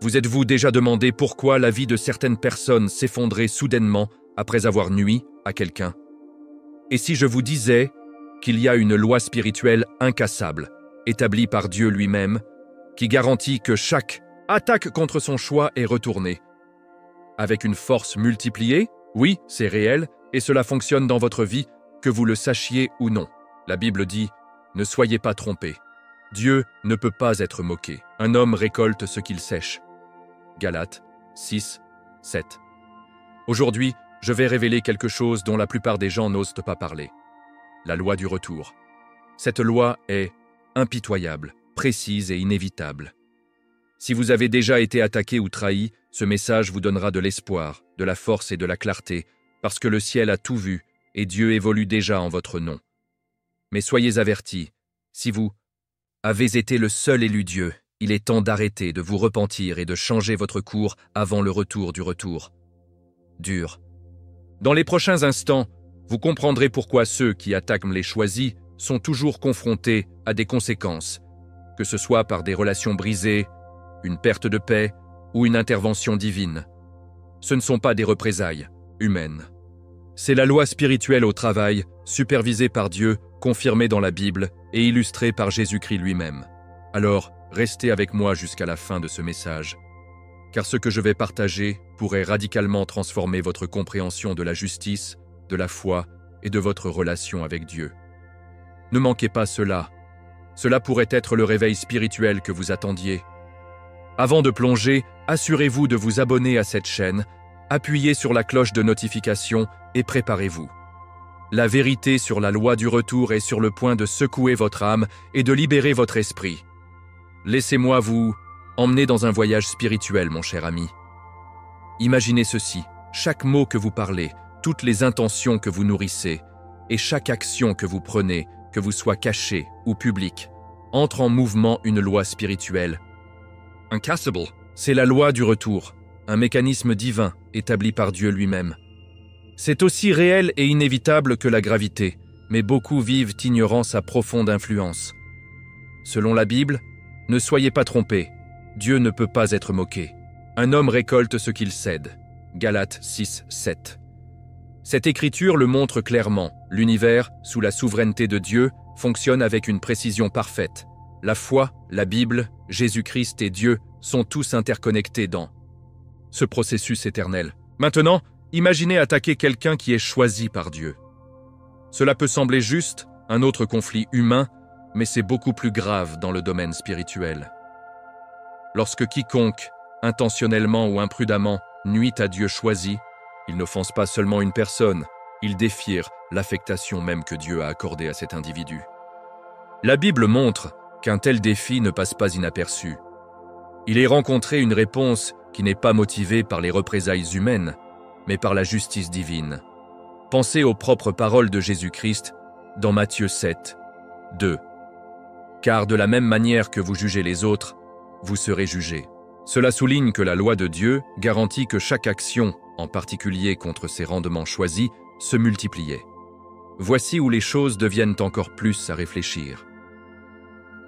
Vous êtes-vous déjà demandé pourquoi la vie de certaines personnes s'effondrait soudainement après avoir nui à quelqu'un? Et si je vous disais qu'il y a une loi spirituelle incassable, établie par Dieu lui-même, qui garantit que chaque attaque contre son choix est retournée? Avec une force multipliée? Oui, c'est réel, et cela fonctionne dans votre vie, que vous le sachiez ou non. La Bible dit « Ne soyez pas trompés. Dieu ne peut pas être moqué. Un homme récolte ce qu'il sèche. » Galates 6, 7. Aujourd'hui, je vais révéler quelque chose dont la plupart des gens n'osent pas parler. La loi du retour. Cette loi est impitoyable, précise et inévitable. Si vous avez déjà été attaqué ou trahi, ce message vous donnera de l'espoir, de la force et de la clarté, parce que le ciel a tout vu et Dieu évolue déjà en votre nom. Mais soyez avertis, si vous avez été le seul élu Dieu, il est temps d'arrêter, de vous repentir et de changer votre cours avant le retour du retour. Dur. Dans les prochains instants, vous comprendrez pourquoi ceux qui attaquent les choisis sont toujours confrontés à des conséquences, que ce soit par des relations brisées, une perte de paix ou une intervention divine. Ce ne sont pas des représailles humaines. C'est la loi spirituelle au travail, supervisée par Dieu, confirmée dans la Bible et illustrée par Jésus-Christ lui-même. Alors, restez avec moi jusqu'à la fin de ce message, car ce que je vais partager pourrait radicalement transformer votre compréhension de la justice, de la foi et de votre relation avec Dieu. Ne manquez pas cela. Cela pourrait être le réveil spirituel que vous attendiez. Avant de plonger, assurez-vous de vous abonner à cette chaîne, appuyez sur la cloche de notification et préparez-vous. La vérité sur la loi du retour est sur le point de secouer votre âme et de libérer votre esprit. Laissez-moi vous emmener dans un voyage spirituel, mon cher ami. Imaginez ceci, chaque mot que vous parlez, toutes les intentions que vous nourrissez, et chaque action que vous prenez, que vous soit cachée ou publique, entre en mouvement une loi spirituelle. Incassable, c'est la loi du retour, un mécanisme divin établi par Dieu lui-même. C'est aussi réel et inévitable que la gravité, mais beaucoup vivent ignorant sa profonde influence. Selon la Bible, ne soyez pas trompés, Dieu ne peut pas être moqué. Un homme récolte ce qu'il cède. Galates 6, 7. Cette écriture le montre clairement. L'univers, sous la souveraineté de Dieu, fonctionne avec une précision parfaite. La foi, la Bible, Jésus-Christ et Dieu sont tous interconnectés dans ce processus éternel. Maintenant, imaginez attaquer quelqu'un qui est choisi par Dieu. Cela peut sembler juste, un autre conflit humain, mais c'est beaucoup plus grave dans le domaine spirituel. Lorsque quiconque, intentionnellement ou imprudemment, nuit à Dieu choisi, il n'offense pas seulement une personne, il défier l'affectation même que Dieu a accordée à cet individu. La Bible montre qu'un tel défi ne passe pas inaperçu. Il est rencontré une réponse qui n'est pas motivée par les représailles humaines, mais par la justice divine. Pensez aux propres paroles de Jésus-Christ dans Matthieu 7, 2. « Car de la même manière que vous jugez les autres, vous serez jugés. » Cela souligne que la loi de Dieu garantit que chaque action, en particulier contre ses rendements choisis, se multipliait. Voici où les choses deviennent encore plus à réfléchir.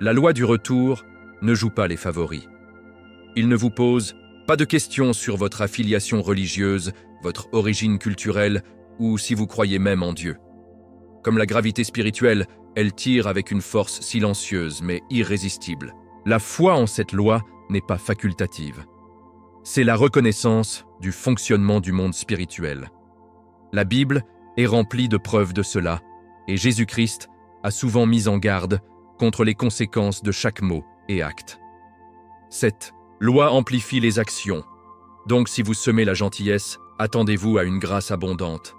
La loi du retour ne joue pas les favoris. Il ne vous pose pas de questions sur votre affiliation religieuse, votre origine culturelle ou si vous croyez même en Dieu. Comme la gravité spirituelle, elle tire avec une force silencieuse mais irrésistible. La foi en cette loi n'est pas facultative. C'est la reconnaissance du fonctionnement du monde spirituel. La Bible est remplie de preuves de cela, et Jésus-Christ a souvent mis en garde contre les conséquences de chaque mot et acte. Cette loi amplifie les actions, donc si vous semez la gentillesse, attendez-vous à une grâce abondante.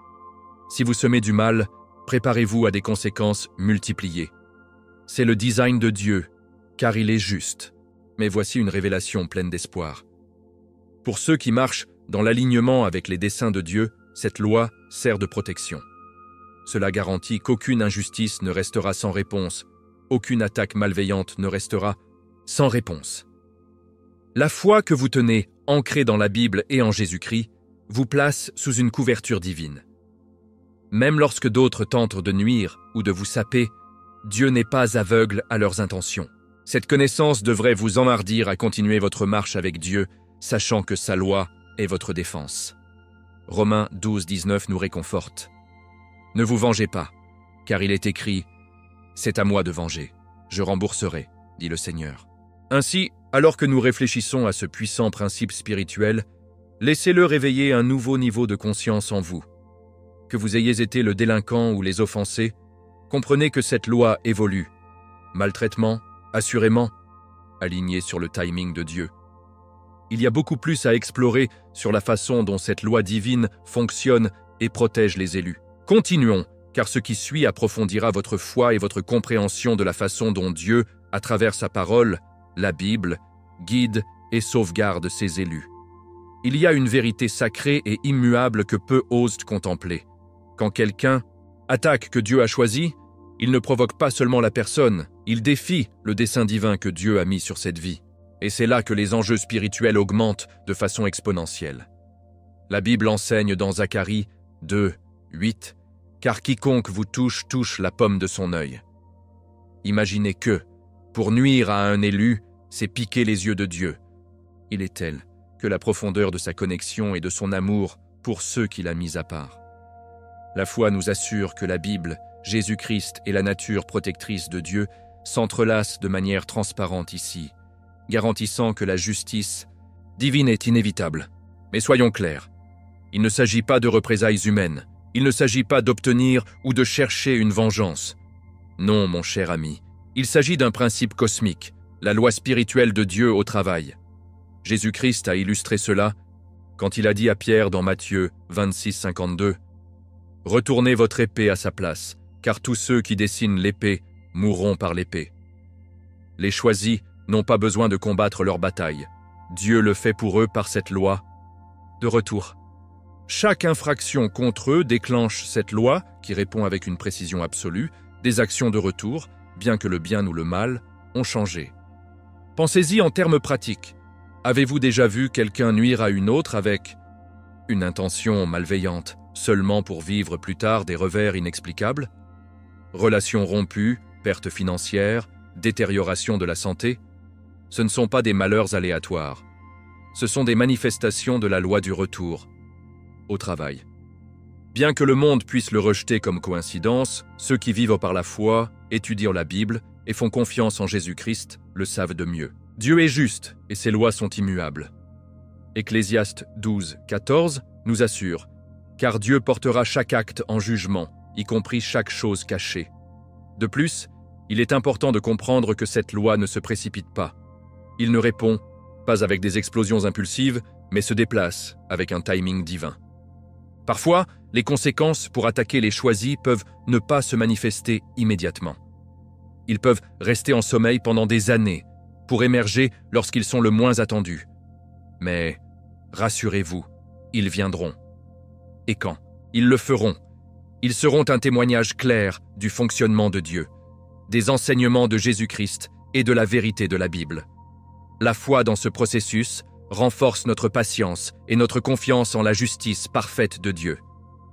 Si vous semez du mal, préparez-vous à des conséquences multipliées. C'est le design de Dieu, car il est juste. Mais voici une révélation pleine d'espoir. Pour ceux qui marchent dans l'alignement avec les desseins de Dieu, cette loi sert de protection. Cela garantit qu'aucune injustice ne restera sans réponse, aucune attaque malveillante ne restera sans réponse. La foi que vous tenez, ancrée dans la Bible et en Jésus-Christ, vous place sous une couverture divine. Même lorsque d'autres tentent de nuire ou de vous saper, Dieu n'est pas aveugle à leurs intentions. Cette connaissance devrait vous enhardir à continuer votre marche avec Dieu, sachant que sa loi est votre défense. Romains 12, 19 nous réconforte. Ne vous vengez pas, car il est écrit « C'est à moi de venger, je rembourserai », dit le Seigneur. Ainsi, alors que nous réfléchissons à ce puissant principe spirituel, laissez-le réveiller un nouveau niveau de conscience en vous. Que vous ayez été le délinquant ou les offensés, comprenez que cette loi évolue. Maltraitement, assurément, aligné sur le timing de Dieu. Il y a beaucoup plus à explorer sur la façon dont cette loi divine fonctionne et protège les élus. Continuons, car ce qui suit approfondira votre foi et votre compréhension de la façon dont Dieu, à travers sa parole, la Bible, guide et sauvegarde ses élus. Il y a une vérité sacrée et immuable que peu osent contempler. Quand quelqu'un attaque que Dieu a choisi, il ne provoque pas seulement la personne, il défie le dessein divin que Dieu a mis sur cette vie. Et c'est là que les enjeux spirituels augmentent de façon exponentielle. La Bible enseigne dans Zacharie 2, 8, « Car quiconque vous touche, touche la pomme de son œil. » Imaginez que, pour nuire à un élu, c'est piquer les yeux de Dieu. Il est tel que la profondeur de sa connexion et de son amour pour ceux qu'il a mis à part. La foi nous assure que la Bible, Jésus-Christ et la nature protectrice de Dieu s'entrelacent de manière transparente ici, garantissant que la justice divine est inévitable. Mais soyons clairs, il ne s'agit pas de représailles humaines, il ne s'agit pas d'obtenir ou de chercher une vengeance. Non, mon cher ami, il s'agit d'un principe cosmique, la loi spirituelle de Dieu au travail. Jésus-Christ a illustré cela quand il a dit à Pierre dans Matthieu 26, 52 « Retournez votre épée à sa place, car tous ceux qui dessinent l'épée mourront par l'épée. » Les choisis n'ont pas besoin de combattre leur bataille. Dieu le fait pour eux par cette loi de retour. Chaque infraction contre eux déclenche cette loi, qui répond avec une précision absolue, des actions de retour, bien que le bien ou le mal ont changé. Pensez-y en termes pratiques. Avez-vous déjà vu quelqu'un nuire à une autre avec une intention malveillante, seulement pour vivre plus tard des revers inexplicables? Relations rompues, pertes financières, détérioration de la santé? Ce ne sont pas des malheurs aléatoires. Ce sont des manifestations de la loi du retour au travail. Bien que le monde puisse le rejeter comme coïncidence, ceux qui vivent par la foi, étudient la Bible et font confiance en Jésus-Christ le savent de mieux. Dieu est juste et ses lois sont immuables. Ecclésiaste 12, 14 nous assure « Car Dieu portera chaque acte en jugement, y compris chaque chose cachée. » De plus, il est important de comprendre que cette loi ne se précipite pas. Il ne répond pas avec des explosions impulsives, mais se déplace avec un timing divin. Parfois, les conséquences pour attaquer les choisis peuvent ne pas se manifester immédiatement. Ils peuvent rester en sommeil pendant des années, pour émerger lorsqu'ils sont le moins attendus. Mais rassurez-vous, ils viendront. Et quand ils le feront, ils seront un témoignage clair du fonctionnement de Dieu, des enseignements de Jésus-Christ et de la vérité de la Bible. La foi dans ce processus renforce notre patience et notre confiance en la justice parfaite de Dieu.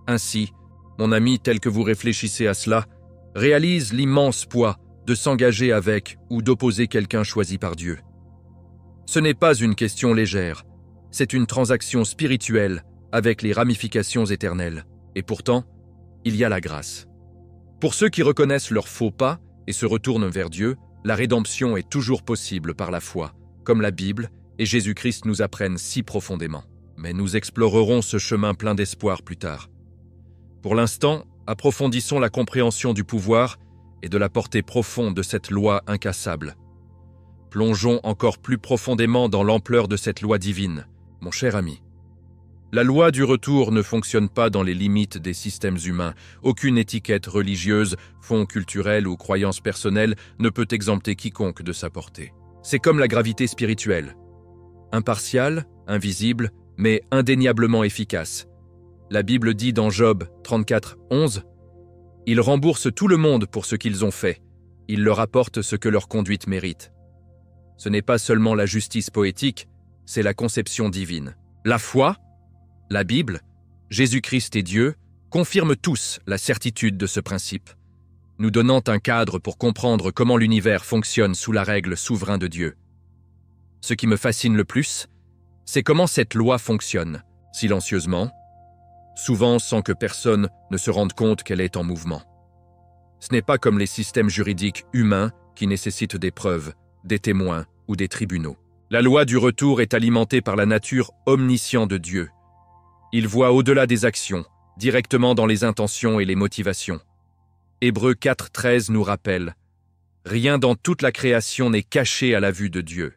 Ainsi, mon ami, tel que vous réfléchissez à cela, réalise l'immense poids de s'engager avec ou d'opposer quelqu'un choisi par Dieu. Ce n'est pas une question légère, c'est une transaction spirituelle avec les ramifications éternelles. Et pourtant, il y a la grâce. Pour ceux qui reconnaissent leurs faux pas et se retournent vers Dieu, la rédemption est toujours possible par la foi, comme la Bible et Jésus-Christ nous apprennent si profondément. Mais nous explorerons ce chemin plein d'espoir plus tard. Pour l'instant, approfondissons la compréhension du pouvoir et de la portée profonde de cette loi incassable. Plongeons encore plus profondément dans l'ampleur de cette loi divine, mon cher ami. La loi du retour ne fonctionne pas dans les limites des systèmes humains. Aucune étiquette religieuse, fond culturel ou croyance personnelle ne peut exempter quiconque de sa portée. C'est comme la gravité spirituelle. Impartiale, invisible, mais indéniablement efficace. La Bible dit dans Job 34, 11 « Ils remboursent tout le monde pour ce qu'ils ont fait. Ils leur apportent ce que leur conduite mérite. » Ce n'est pas seulement la justice poétique, c'est la conception divine. La foi, la Bible, Jésus-Christ et Dieu confirment tous la certitude de ce principe, nous donnant un cadre pour comprendre comment l'univers fonctionne sous la règle souveraine de Dieu. Ce qui me fascine le plus, c'est comment cette loi fonctionne, silencieusement, souvent sans que personne ne se rende compte qu'elle est en mouvement. Ce n'est pas comme les systèmes juridiques humains qui nécessitent des preuves, des témoins ou des tribunaux. La loi du retour est alimentée par la nature omnisciente de Dieu. Il voit au-delà des actions, directement dans les intentions et les motivations. Hébreux 4,13 nous rappelle « Rien dans toute la création n'est caché à la vue de Dieu ».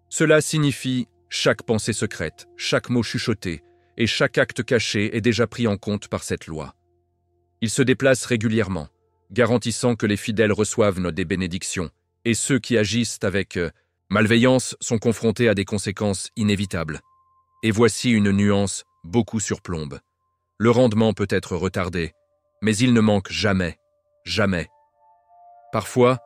Cela signifie chaque pensée secrète, chaque mot chuchoté et chaque acte caché est déjà pris en compte par cette loi. Il se déplace régulièrement, garantissant que les fidèles reçoivent des bénédictions, et ceux qui agissent avec malveillance sont confrontés à des conséquences inévitables. Et voici une nuance beaucoup surplombe. Le rendement peut être retardé, mais il ne manque jamais, jamais. Parfois,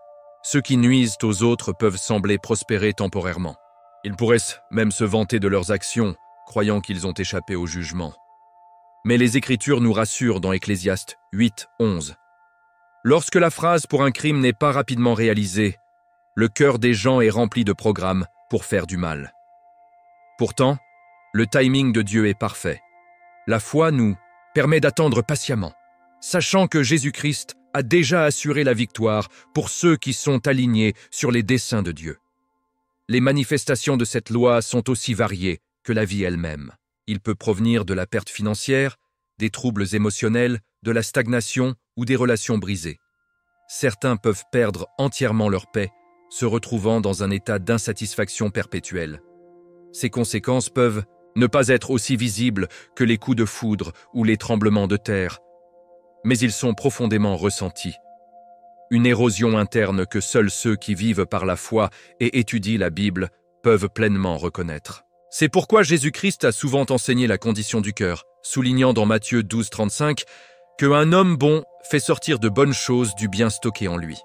ceux qui nuisent aux autres peuvent sembler prospérer temporairement. Ils pourraient même se vanter de leurs actions, croyant qu'ils ont échappé au jugement. Mais les Écritures nous rassurent dans Ecclésiaste 8:11. Lorsque la phrase pour un crime n'est pas rapidement réalisée, le cœur des gens est rempli de programmes pour faire du mal. Pourtant, le timing de Dieu est parfait. La foi nous permet d'attendre patiemment, sachant que Jésus-Christ a déjà assuré la victoire pour ceux qui sont alignés sur les desseins de Dieu. Les manifestations de cette loi sont aussi variées que la vie elle-même. Il peut provenir de la perte financière, des troubles émotionnels, de la stagnation ou des relations brisées. Certains peuvent perdre entièrement leur paix, se retrouvant dans un état d'insatisfaction perpétuelle. Ces conséquences peuvent ne pas être aussi visibles que les coups de foudre ou les tremblements de terre, mais ils sont profondément ressentis. Une érosion interne que seuls ceux qui vivent par la foi et étudient la Bible peuvent pleinement reconnaître. C'est pourquoi Jésus-Christ a souvent enseigné la condition du cœur, soulignant dans Matthieu 12,35 qu'un homme bon fait sortir de bonnes choses du bien stocké en lui.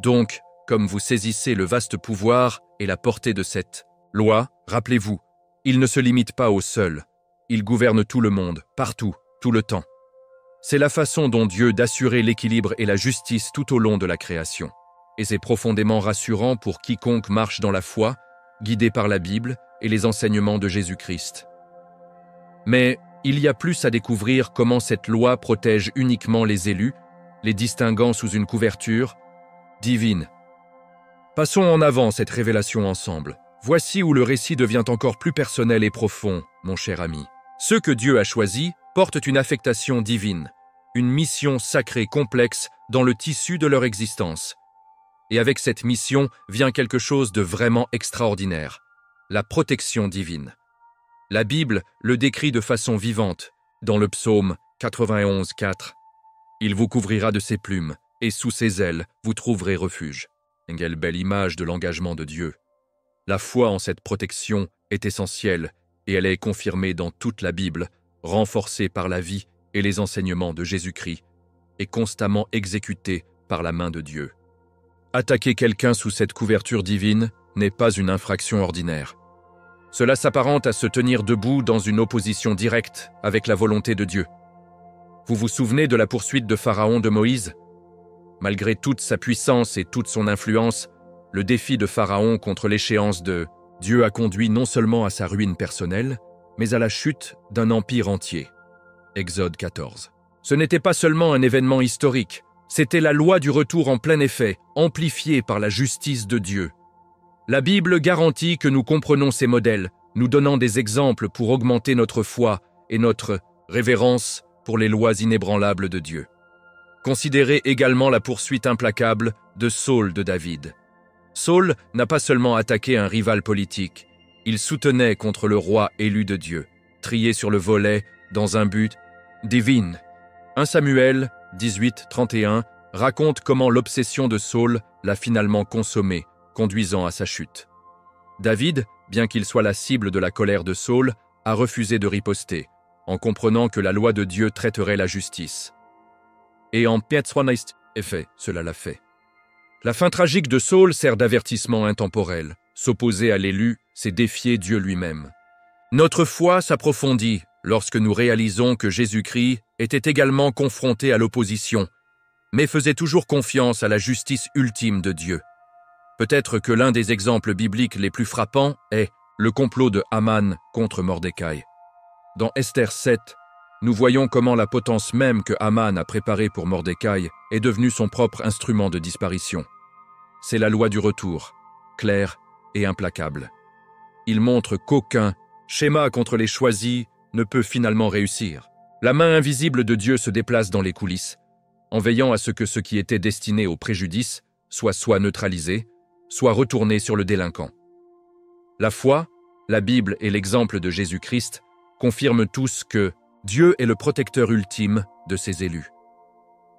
Donc, comme vous saisissez le vaste pouvoir et la portée de cette loi, rappelez-vous, il ne se limite pas au seul, il gouverne tout le monde, partout, tout le temps. C'est la façon dont Dieu d'assurer l'équilibre et la justice tout au long de la création. Et c'est profondément rassurant pour quiconque marche dans la foi, guidé par la Bible et les enseignements de Jésus-Christ. Mais il y a plus à découvrir comment cette loi protège uniquement les élus, les distinguant sous une couverture divine. Passons en avant cette révélation ensemble. Voici où le récit devient encore plus personnel et profond, mon cher ami. Ceux que Dieu a choisis portent une affectation divine, une mission sacrée complexe dans le tissu de leur existence. Et avec cette mission vient quelque chose de vraiment extraordinaire, la protection divine. La Bible le décrit de façon vivante, dans le psaume 91:4. « Il vous couvrira de ses plumes, et sous ses ailes, vous trouverez refuge. » Quelle belle image de l'engagement de Dieu. La foi en cette protection est essentielle, et elle est confirmée dans toute la Bible, renforcée par la vie et les enseignements de Jésus-Christ, et constamment exécutée par la main de Dieu. Attaquer quelqu'un sous cette couverture divine n'est pas une infraction ordinaire. Cela s'apparente à se tenir debout dans une opposition directe avec la volonté de Dieu. Vous vous souvenez de la poursuite de Pharaon de Moïse ? Malgré toute sa puissance et toute son influence, le défi de Pharaon contre l'échéance de Dieu a conduit non seulement à sa ruine personnelle, mais à la chute d'un empire entier. Exode 14. Ce n'était pas seulement un événement historique, c'était la loi du retour en plein effet, amplifiée par la justice de Dieu. La Bible garantit que nous comprenons ces modèles, nous donnant des exemples pour augmenter notre foi et notre révérence pour les lois inébranlables de Dieu. Considérez également la poursuite implacable de Saül de David. Saül n'a pas seulement attaqué un rival politique, il soutenait contre le roi élu de Dieu, trié sur le volet dans un but divin. 1 Samuel 18:31 raconte comment l'obsession de Saül l'a finalement consommé, conduisant à sa chute. David, bien qu'il soit la cible de la colère de Saül, a refusé de riposter, en comprenant que la loi de Dieu traiterait la justice. Et en effet, cela l'a fait. La fin tragique de Saül sert d'avertissement intemporel. S'opposer à l'élu, c'est défier Dieu lui-même. Notre foi s'approfondit lorsque nous réalisons que Jésus-Christ était également confronté à l'opposition, mais faisait toujours confiance à la justice ultime de Dieu. Peut-être que l'un des exemples bibliques les plus frappants est le complot de Haman contre Mordecai. Dans Esther 7, nous voyons comment la potence même que Haman a préparée pour Mordecai est devenue son propre instrument de disparition. C'est la loi du retour, claire et implacable. Il montre qu'aucun schéma contre les choisis ne peut finalement réussir. La main invisible de Dieu se déplace dans les coulisses, en veillant à ce que ce qui était destiné au préjudice soit neutralisé, soit retourné sur le délinquant. La foi, la Bible et l'exemple de Jésus-Christ confirment tous que Dieu est le protecteur ultime de ses élus.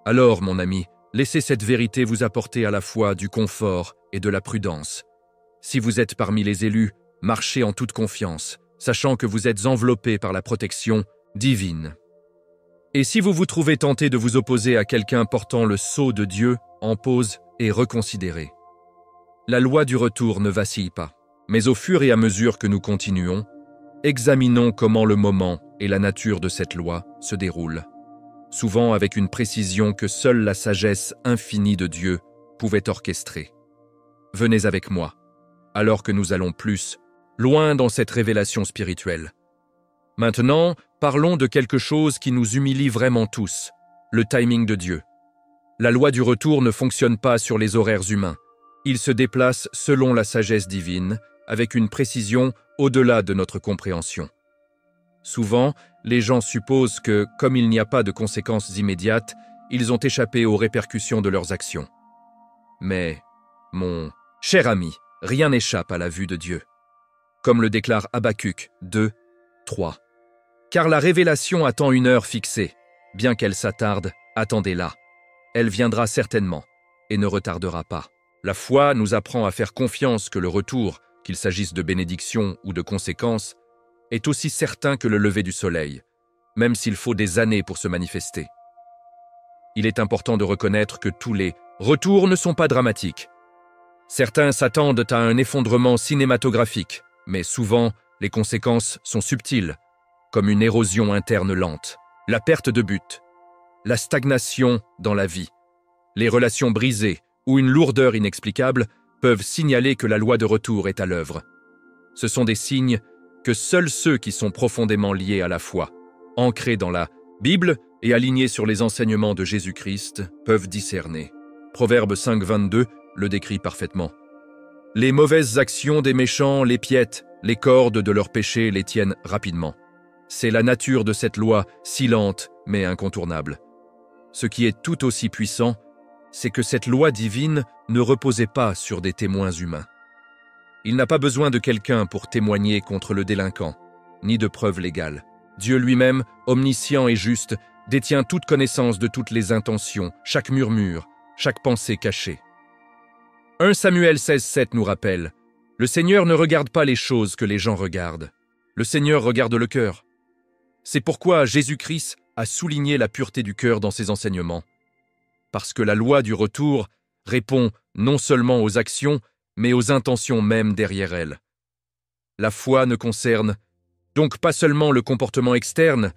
Alors, mon ami, laissez cette vérité vous apporter à la fois du confort et de la prudence. Si vous êtes parmi les élus, marchez en toute confiance, sachant que vous êtes enveloppé par la protection divine. Et si vous vous trouvez tenté de vous opposer à quelqu'un portant le sceau de Dieu, en pause et reconsidérez. La loi du retour ne vacille pas, mais au fur et à mesure que nous continuons, examinons comment le moment et la nature de cette loi se déroulent, souvent avec une précision que seule la sagesse infinie de Dieu pouvait orchestrer. Venez avec moi, alors que nous allons plus loin dans cette révélation spirituelle. Maintenant, parlons de quelque chose qui nous humilie vraiment tous, le timing de Dieu. La loi du retour ne fonctionne pas sur les horaires humains. Il se déplace selon la sagesse divine, avec une précision au-delà de notre compréhension. Souvent, les gens supposent que, comme il n'y a pas de conséquences immédiates, ils ont échappé aux répercussions de leurs actions. Mais, mon cher ami, rien n'échappe à la vue de Dieu. Comme le déclare Habacuc 2, 3. Car la révélation attend une heure fixée. Bien qu'elle s'attarde, attendez-la. Elle viendra certainement et ne retardera pas. La foi nous apprend à faire confiance que le retour, qu'il s'agisse de bénédiction ou de conséquences, est aussi certain que le lever du soleil, même s'il faut des années pour se manifester. Il est important de reconnaître que tous les retours ne sont pas dramatiques. Certains s'attendent à un effondrement cinématographique, mais souvent, les conséquences sont subtiles, comme une érosion interne lente, la perte de but, la stagnation dans la vie, les relations brisées ou une lourdeur inexplicable peuvent signaler que la loi de retour est à l'œuvre. Ce sont des signes que seuls ceux qui sont profondément liés à la foi, ancrés dans la Bible et alignés sur les enseignements de Jésus-Christ, peuvent discerner. Proverbe 5,22 le décrit parfaitement. Les mauvaises actions des méchants les piètent, les cordes de leurs péchés les tiennent rapidement. C'est la nature de cette loi, si lente mais incontournable. Ce qui est tout aussi puissant, c'est que cette loi divine ne reposait pas sur des témoins humains. Il n'a pas besoin de quelqu'un pour témoigner contre le délinquant, ni de preuves légales. Dieu lui-même, omniscient et juste, détient toute connaissance de toutes les intentions, chaque murmure, chaque pensée cachée. 1 Samuel 16,7 nous rappelle « Le Seigneur ne regarde pas les choses que les gens regardent. Le Seigneur regarde le cœur. » C'est pourquoi Jésus-Christ a souligné la pureté du cœur dans ses enseignements. Parce que la loi du retour répond non seulement aux actions, mais aux intentions même derrière elles. La foi ne concerne donc pas seulement le comportement externe,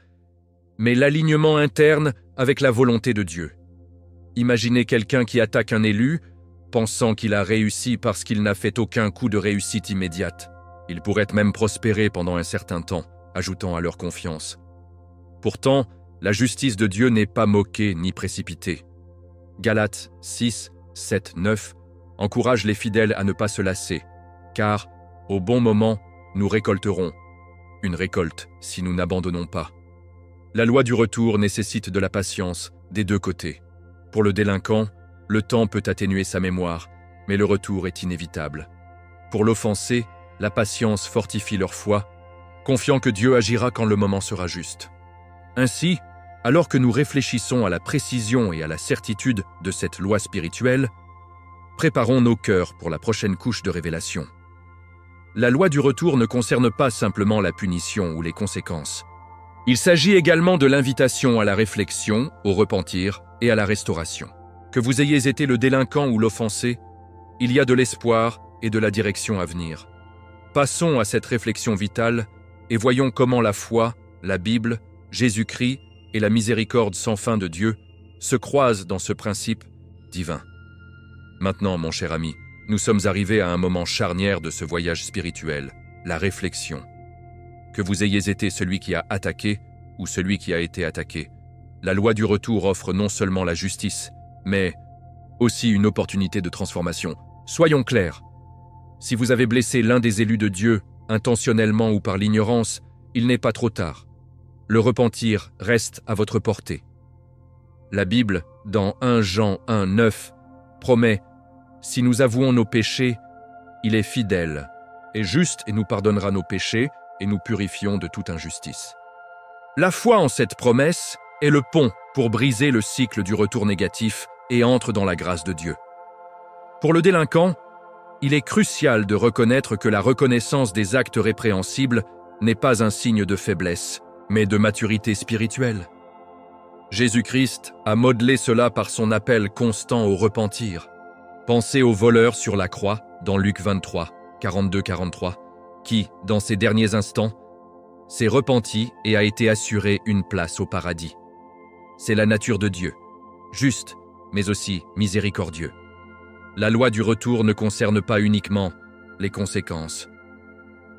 mais l'alignement interne avec la volonté de Dieu. Imaginez quelqu'un qui attaque un élu, pensant qu'il a réussi parce qu'il n'a fait aucun coup de réussite immédiate. Il pourrait même prospérer pendant un certain temps, ajoutant à leur confiance. Pourtant, la justice de Dieu n'est pas moquée ni précipitée. Galates 6, 7, 9 encourage les fidèles à ne pas se lasser, car, au bon moment, nous récolterons une récolte si nous n'abandonnons pas. La loi du retour nécessite de la patience des deux côtés. Pour le délinquant, le temps peut atténuer sa mémoire, mais le retour est inévitable. Pour l'offensé, la patience fortifie leur foi, confiant que Dieu agira quand le moment sera juste. Ainsi, alors que nous réfléchissons à la précision et à la certitude de cette loi spirituelle, préparons nos cœurs pour la prochaine couche de révélation. La loi du retour ne concerne pas simplement la punition ou les conséquences. Il s'agit également de l'invitation à la réflexion, au repentir et à la restauration. Que vous ayez été le délinquant ou l'offensé, il y a de l'espoir et de la direction à venir. Passons à cette réflexion vitale et voyons comment la foi, la Bible, Jésus-Christ et la miséricorde sans fin de Dieu se croisent dans ce principe divin. Maintenant, mon cher ami, nous sommes arrivés à un moment charnière de ce voyage spirituel, la réflexion. Que vous ayez été celui qui a attaqué ou celui qui a été attaqué, la loi du retour offre non seulement la justice, mais aussi une opportunité de transformation. Soyons clairs. Si vous avez blessé l'un des élus de Dieu, intentionnellement ou par l'ignorance, il n'est pas trop tard. Le repentir reste à votre portée. La Bible, dans 1 Jean 1,9, promet « Si nous avouons nos péchés, il est fidèle et juste et nous pardonnera nos péchés et nous purifions de toute injustice. » La foi en cette promesse est le pont pour briser le cycle du retour négatif et entre dans la grâce de Dieu. Pour le délinquant, il est crucial de reconnaître que la reconnaissance des actes répréhensibles n'est pas un signe de faiblesse, mais de maturité spirituelle. Jésus-Christ a modelé cela par son appel constant au repentir. Pensez au voleur sur la croix, dans Luc 23, 42-43, qui, dans ses derniers instants, s'est repenti et a été assuré une place au paradis. C'est la nature de Dieu, juste, mais aussi miséricordieux. La loi du retour ne concerne pas uniquement les conséquences.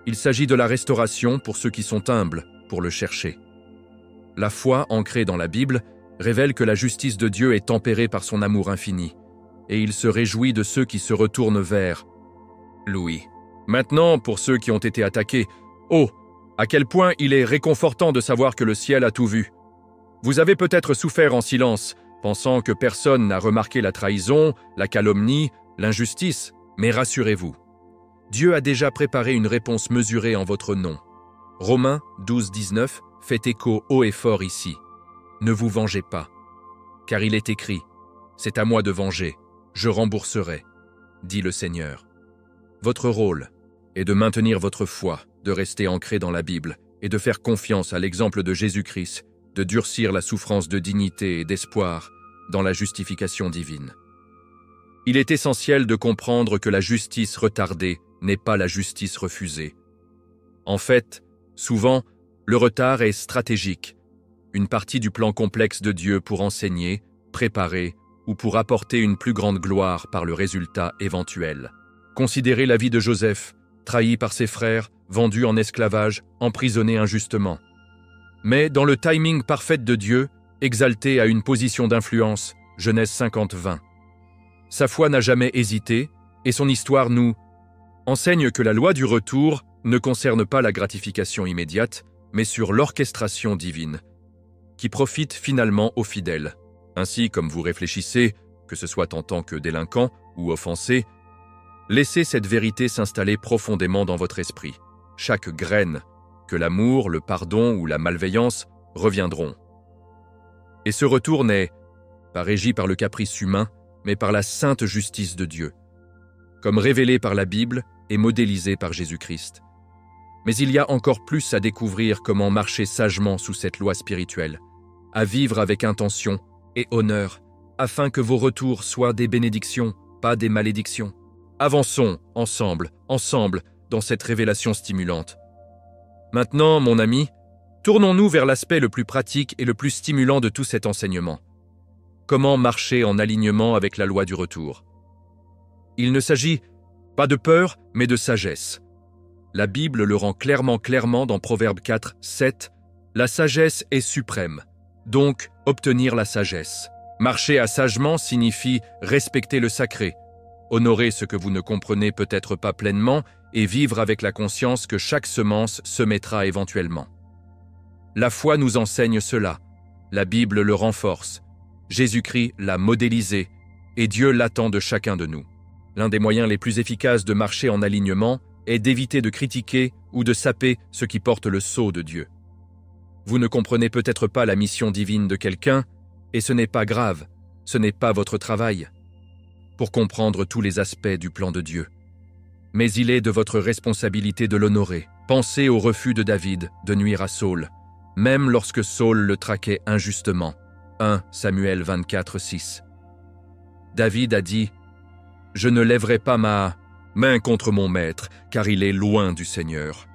Il s'agit de la restauration pour ceux qui sont humbles pour le chercher. La foi ancrée dans la Bible révèle que la justice de Dieu est tempérée par son amour infini, et il se réjouit de ceux qui se retournent vers lui. Maintenant, pour ceux qui ont été attaqués, oh, à quel point il est réconfortant de savoir que le ciel a tout vu. Vous avez peut-être souffert en silence, pensant que personne n'a remarqué la trahison, la calomnie, l'injustice, mais rassurez-vous. Dieu a déjà préparé une réponse mesurée en votre nom. Romains 12-19 fait écho haut et fort ici. Ne vous vengez pas, car il est écrit « C'est à moi de venger, je rembourserai », dit le Seigneur. Votre rôle est de maintenir votre foi, de rester ancré dans la Bible et de faire confiance à l'exemple de Jésus-Christ, de durcir la souffrance de dignité et d'espoir dans la justification divine. Il est essentiel de comprendre que la justice retardée n'est pas la justice refusée. En fait, souvent, le retard est stratégique, une partie du plan complexe de Dieu pour enseigner, préparer ou pour apporter une plus grande gloire par le résultat éventuel. Considérez la vie de Joseph, trahi par ses frères, vendu en esclavage, emprisonné injustement. Mais dans le timing parfait de Dieu, exalté à une position d'influence, Genèse 50-20. Sa foi n'a jamais hésité, et son histoire nous enseigne que la loi du retour ne concerne pas la gratification immédiate, mais sur l'orchestration divine, qui profite finalement aux fidèles. Ainsi, comme vous réfléchissez, que ce soit en tant que délinquant ou offensé, laissez cette vérité s'installer profondément dans votre esprit. Chaque graine, que l'amour, le pardon ou la malveillance reviendront. Et ce retour n'est pas régi par le caprice humain, mais par la sainte justice de Dieu, comme révélée par la Bible et modélisée par Jésus-Christ. Mais il y a encore plus à découvrir comment marcher sagement sous cette loi spirituelle, à vivre avec intention et honneur, afin que vos retours soient des bénédictions, pas des malédictions. Avançons ensemble, dans cette révélation stimulante. Maintenant, mon ami, tournons-nous vers l'aspect le plus pratique et le plus stimulant de tout cet enseignement. Comment marcher en alignement avec la loi du retour? Il ne s'agit pas de peur, mais de sagesse. La Bible le rend clairement dans Proverbe 4, 7. La sagesse est suprême, donc obtenir la sagesse. Marcher sagement signifie respecter le sacré, honorer ce que vous ne comprenez peut-être pas pleinement et vivre avec la conscience que chaque semence se mettra éventuellement. La foi nous enseigne cela, la Bible le renforce, Jésus-Christ l'a modélisé et Dieu l'attend de chacun de nous. L'un des moyens les plus efficaces de marcher en alignement est d'éviter de critiquer ou de saper ce qui porte le sceau de Dieu. Vous ne comprenez peut-être pas la mission divine de quelqu'un, et ce n'est pas grave, ce n'est pas votre travail, pour comprendre tous les aspects du plan de Dieu. Mais il est de votre responsabilité de l'honorer. Pensez au refus de David de nuire à Saul, même lorsque Saul le traquait injustement. 1 Samuel 24, 6. David a dit « Je ne lèverai pas ma main contre mon maître, car il est loin du Seigneur. »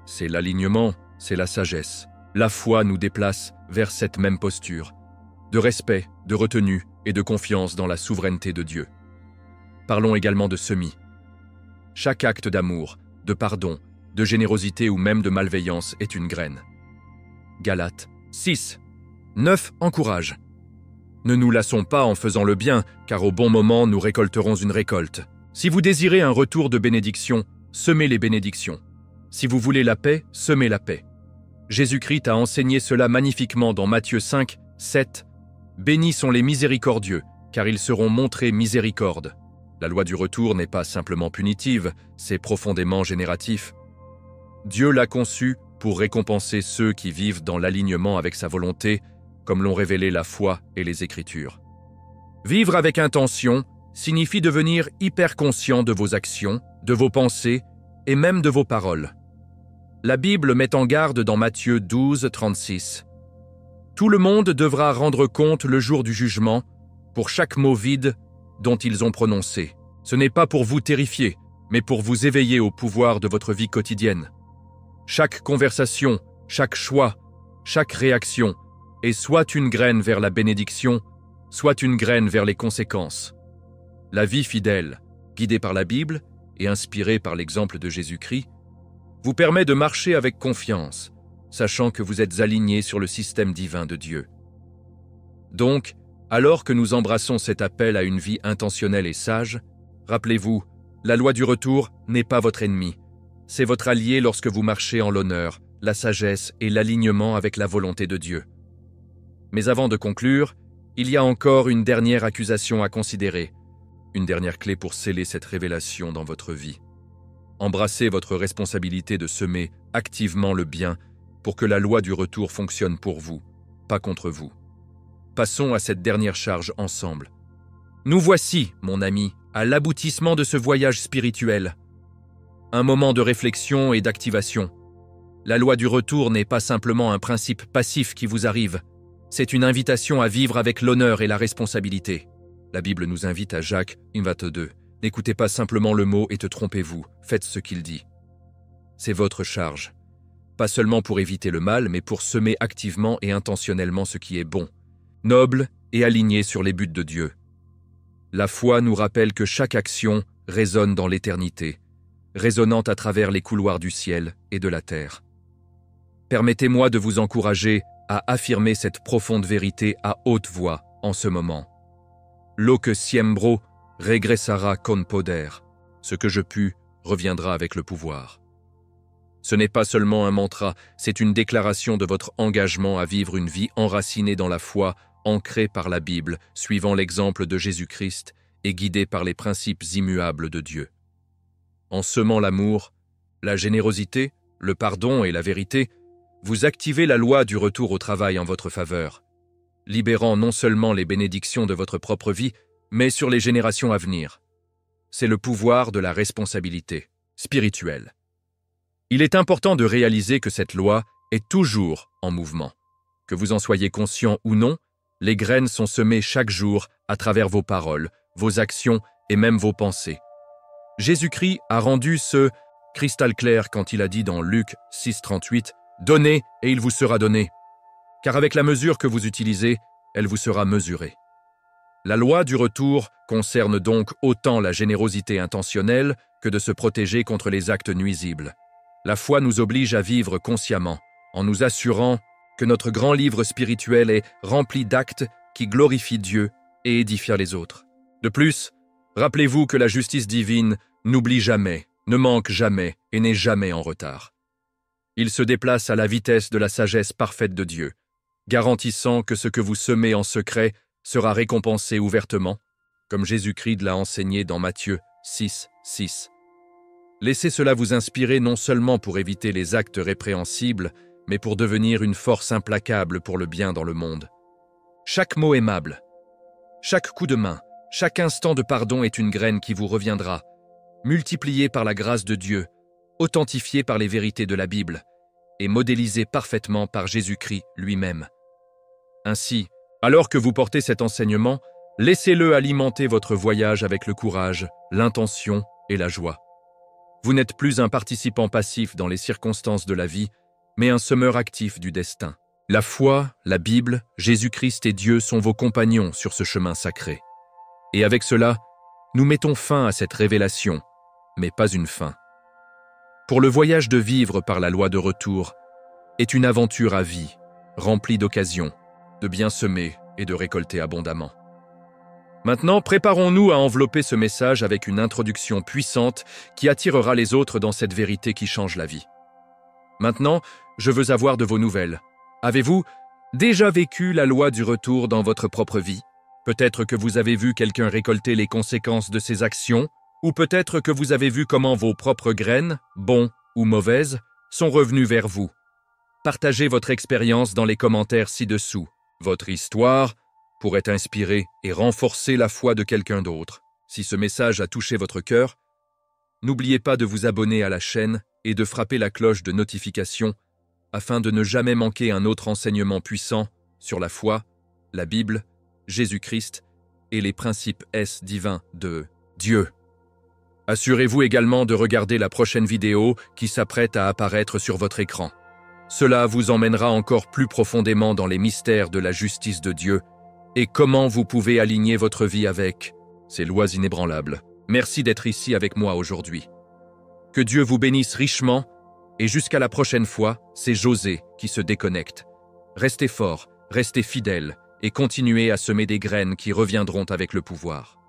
C'est l'alignement, c'est la sagesse. La foi nous déplace vers cette même posture, de respect, de retenue et de confiance dans la souveraineté de Dieu. Parlons également de semis. Chaque acte d'amour, de pardon de générosité ou même de malveillance est une graine. Galates 6, 9 encourage. Ne nous lassons pas en faisant le bien, car au bon moment nous récolterons une récolte. Si vous désirez un retour de bénédiction, semez les bénédictions. Si vous voulez la paix, semez la paix. Jésus-Christ a enseigné cela magnifiquement dans Matthieu 5, 7. Bénis sont les miséricordieux, car ils seront montrés miséricorde. La loi du retour n'est pas simplement punitive, c'est profondément génératif. Dieu l'a conçu pour récompenser ceux qui vivent dans l'alignement avec sa volonté, comme l'ont révélé la foi et les Écritures. Vivre avec intention signifie devenir hyper conscient de vos actions, de vos pensées et même de vos paroles. La Bible met en garde dans Matthieu 12, 36. Tout le monde devra rendre compte le jour du jugement pour chaque mot vide dont ils ont prononcé. Ce n'est pas pour vous terrifier, mais pour vous éveiller au pouvoir de votre vie quotidienne. Chaque conversation, chaque choix, chaque réaction est soit une graine vers la bénédiction, soit une graine vers les conséquences. La vie fidèle, guidée par la Bible et inspirée par l'exemple de Jésus-Christ, vous permet de marcher avec confiance, sachant que vous êtes aligné sur le système divin de Dieu. Donc, alors que nous embrassons cet appel à une vie intentionnelle et sage, rappelez-vous, la loi du retour n'est pas votre ennemi. C'est votre allié lorsque vous marchez en l'honneur, la sagesse et l'alignement avec la volonté de Dieu. Mais avant de conclure, il y a encore une dernière accusation à considérer, une dernière clé pour sceller cette révélation dans votre vie. Embrassez votre responsabilité de semer activement le bien pour que la loi du retour fonctionne pour vous, pas contre vous. Passons à cette dernière charge ensemble. Nous voici, mon ami, à l'aboutissement de ce voyage spirituel. Un moment de réflexion et d'activation. La loi du retour n'est pas simplement un principe passif qui vous arrive, c'est une invitation à vivre avec l'honneur et la responsabilité. La Bible nous invite à Jacques 1,22. N'écoutez pas simplement le mot et te trompez-vous, faites ce qu'il dit. C'est votre charge. Pas seulement pour éviter le mal, mais pour semer activement et intentionnellement ce qui est bon, noble et aligné sur les buts de Dieu. La foi nous rappelle que chaque action résonne dans l'éternité, résonnant à travers les couloirs du ciel et de la terre. Permettez-moi de vous encourager à affirmer cette profonde vérité à haute voix en ce moment. Lo que siembro regressara con poder. Ce que je pus reviendra avec le pouvoir. Ce n'est pas seulement un mantra, c'est une déclaration de votre engagement à vivre une vie enracinée dans la foi, ancrée par la Bible, suivant l'exemple de Jésus-Christ et guidée par les principes immuables de Dieu. En semant l'amour, la générosité, le pardon et la vérité, vous activez la loi du retour au travail en votre faveur, libérant non seulement les bénédictions de votre propre vie, mais sur les générations à venir. C'est le pouvoir de la responsabilité spirituelle. Il est important de réaliser que cette loi est toujours en mouvement. Que vous en soyez conscient ou non, les graines sont semées chaque jour à travers vos paroles, vos actions et même vos pensées. Jésus-Christ a rendu ce cristal clair quand il a dit dans Luc 6,38 « Donnez et il vous sera donné. Car avec la mesure que vous utilisez, elle vous sera mesurée. » La loi du retour concerne donc autant la générosité intentionnelle que de se protéger contre les actes nuisibles. La foi nous oblige à vivre consciemment, en nous assurant que notre grand livre spirituel est rempli d'actes qui glorifient Dieu et édifient les autres. De plus, rappelez-vous que la justice divine n'oublie jamais, ne manque jamais et n'est jamais en retard. Il se déplace à la vitesse de la sagesse parfaite de Dieu, garantissant que ce que vous semez en secret sera récompensé ouvertement, comme Jésus-Christ l'a enseigné dans Matthieu 6, 6. Laissez cela vous inspirer non seulement pour éviter les actes répréhensibles, mais pour devenir une force implacable pour le bien dans le monde. Chaque mot aimable, chaque coup de main, chaque instant de pardon est une graine qui vous reviendra, multipliée par la grâce de Dieu, authentifiée par les vérités de la Bible et modélisée parfaitement par Jésus-Christ lui-même. Ainsi, alors que vous portez cet enseignement, laissez-le alimenter votre voyage avec le courage, l'intention et la joie. Vous n'êtes plus un participant passif dans les circonstances de la vie, mais un semeur actif du destin. La foi, la Bible, Jésus-Christ et Dieu sont vos compagnons sur ce chemin sacré. Et avec cela, nous mettons fin à cette révélation, mais pas une fin. pour le voyage de vivre par la loi de retour est une aventure à vie, remplie d'occasions, de bien semer et de récolter abondamment. Maintenant, préparons-nous à envelopper ce message avec une introduction puissante qui attirera les autres dans cette vérité qui change la vie. Maintenant, je veux avoir de vos nouvelles. Avez-vous déjà vécu la loi du retour dans votre propre vie? Peut-être que vous avez vu quelqu'un récolter les conséquences de ses actions, ou peut-être que vous avez vu comment vos propres graines, bons ou mauvaises, sont revenues vers vous. Partagez votre expérience dans les commentaires ci-dessous. Votre histoire pourrait inspirer et renforcer la foi de quelqu'un d'autre. Si ce message a touché votre cœur, n'oubliez pas de vous abonner à la chaîne et de frapper la cloche de notification afin de ne jamais manquer un autre enseignement puissant sur la foi, la Bible, Jésus-Christ et les principes divins de Dieu. Assurez-vous également de regarder la prochaine vidéo qui s'apprête à apparaître sur votre écran. Cela vous emmènera encore plus profondément dans les mystères de la justice de Dieu et comment vous pouvez aligner votre vie avec ces lois inébranlables. Merci d'être ici avec moi aujourd'hui. Que Dieu vous bénisse richement et jusqu'à la prochaine fois, c'est José qui se déconnecte. Restez forts, restez fidèles et continuez à semer des graines qui reviendront avec le pouvoir.